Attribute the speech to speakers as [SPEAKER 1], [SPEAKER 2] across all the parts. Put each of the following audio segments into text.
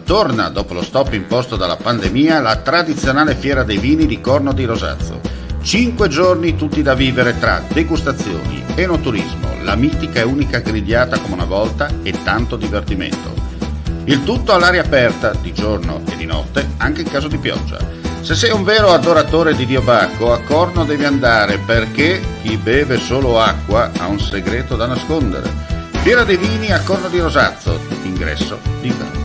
[SPEAKER 1] Torna, dopo lo stop imposto dalla pandemia, la tradizionale fiera dei vini di Corno di Rosazzo. 5 giorni tutti da vivere tra degustazioni, enoturismo, la mitica e unica grigliata come una volta e tanto divertimento. Il tutto all'aria aperta, di giorno e di notte, anche in caso di pioggia. Se sei un vero adoratore di Dio Bacco, a Corno devi andare perché chi beve solo acqua ha un segreto da nascondere. Fiera dei vini a Corno di Rosazzo, ingresso libero.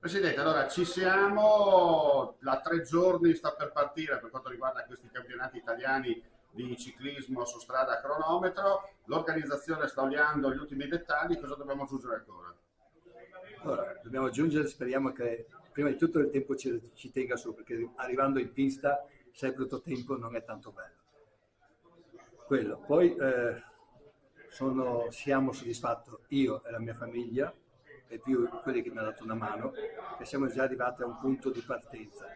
[SPEAKER 1] Presidente, allora ci siamo, la 3 giorni sta per partire per quanto riguarda questi campionati italiani di ciclismo su strada a cronometro, l'organizzazione sta oliando gli ultimi dettagli, cosa dobbiamo aggiungere ancora?
[SPEAKER 2] Allora, dobbiamo aggiungere, speriamo che prima di tutto il tempo ci tenga su, perché arrivando in pista, se è brutto tempo non è tanto bello. Quello. Poi siamo soddisfatti, io e la mia famiglia, e più quelli che mi hanno dato una mano, che siamo già arrivati a un punto di partenza,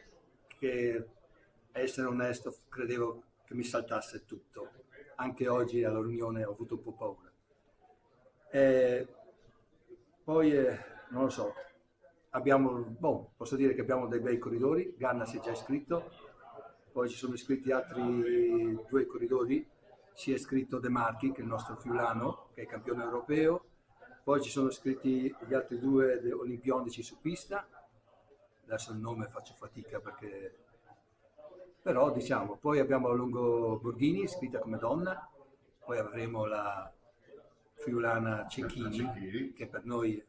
[SPEAKER 2] che essere onesto credevo che mi saltasse tutto. Anche oggi alla riunione ho avuto un po' paura. Poi non lo so, posso dire che abbiamo dei bei corridori, Ganna si è già iscritto, poi ci sono iscritti altri 2 corridori, si è iscritto De Marchi, che è il nostro friulano, che è campione europeo, poi ci sono iscritti gli altri 2 olimpionici su pista, adesso il nome faccio fatica perché... Però diciamo, poi abbiamo la Longo Borghini iscritta come donna, poi avremo la friulana Cecchini, che per noi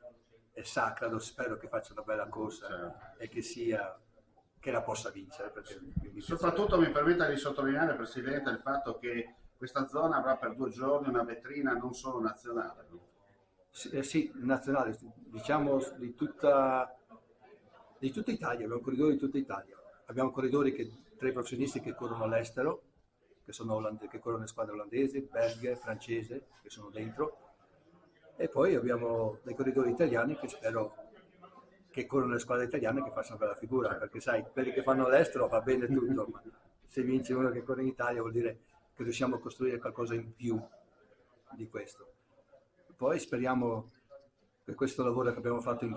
[SPEAKER 2] è sacra, spero che faccia una bella corsa e che la possa vincere. Perché
[SPEAKER 1] soprattutto mi permetta di sottolineare, Presidente, il fatto che questa zona avrà per 2 giorni una vetrina non solo nazionale.
[SPEAKER 2] Sì, nazionale, diciamo di tutta Italia, abbiamo corridori di tutta Italia. Abbiamo corridori tra i professionisti che corrono all'estero, che corrono in squadre olandesi, belghe, francese, che sono dentro. E poi abbiamo dei corridori italiani che spero che corrono nelle squadre italiane che facciano bella figura, perché sai, quelli che fanno all'estero va bene tutto, ma se vince uno che corre in Italia vuol dire che riusciamo a costruire qualcosa in più di questo. Poi speriamo che questo lavoro che abbiamo fatto in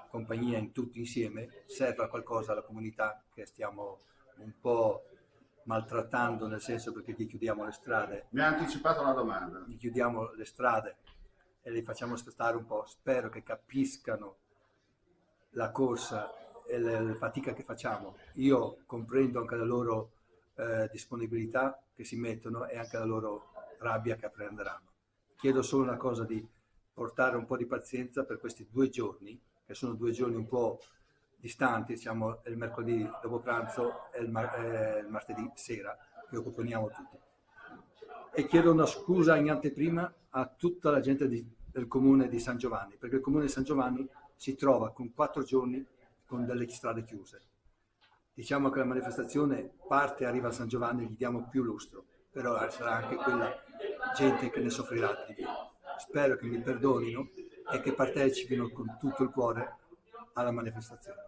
[SPEAKER 2] compagnia, in tutti insieme, serva a qualcosa alla comunità che stiamo un po' maltrattando, nel senso perché gli chiudiamo le strade.
[SPEAKER 1] Mi ha anticipato una domanda.
[SPEAKER 2] Gli chiudiamo le strade e li facciamo stare un po'. Spero che capiscano la corsa e la fatica che facciamo. Io comprendo anche la loro disponibilità che si mettono e anche la loro rabbia che prenderanno. Chiedo solo una cosa, di portare un po' di pazienza per questi 2 giorni, che sono 2 giorni un po' distanti, diciamo il mercoledì dopo pranzo e il martedì sera, che occuponiamo tutti. E chiedo una scusa in anteprima a tutta la gente del comune di San Giovanni, perché il comune di San Giovanni si trova con 4 giorni con delle strade chiuse. Diciamo che la manifestazione parte e arriva a San Giovanni, gli diamo più lustro, però sarà anche quella gente che ne soffrirà di più. Spero che mi perdonino e che partecipino con tutto il cuore alla manifestazione.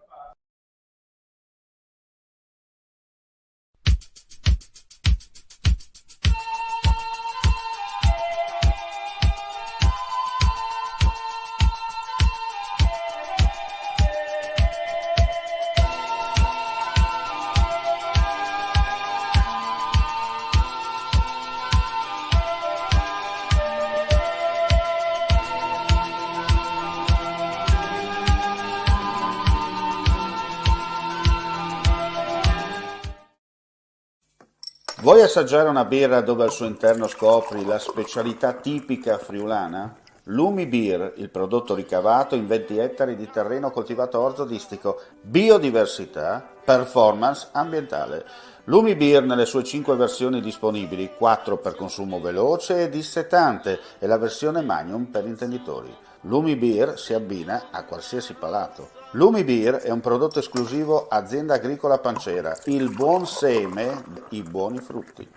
[SPEAKER 1] Vuoi assaggiare una birra dove al suo interno scopri la specialità tipica friulana? Lumi Beer, il prodotto ricavato in 20 ettari di terreno coltivato a orzo distico, biodiversità, performance ambientale. Lumi Beer nelle sue 5 versioni disponibili, 4 per consumo veloce e dissetante e la versione Magnum per intenditori. Lumi Beer si abbina a qualsiasi palato. Lumi Beer è un prodotto esclusivo Azienda Agricola Pancera, il buon seme, i buoni frutti.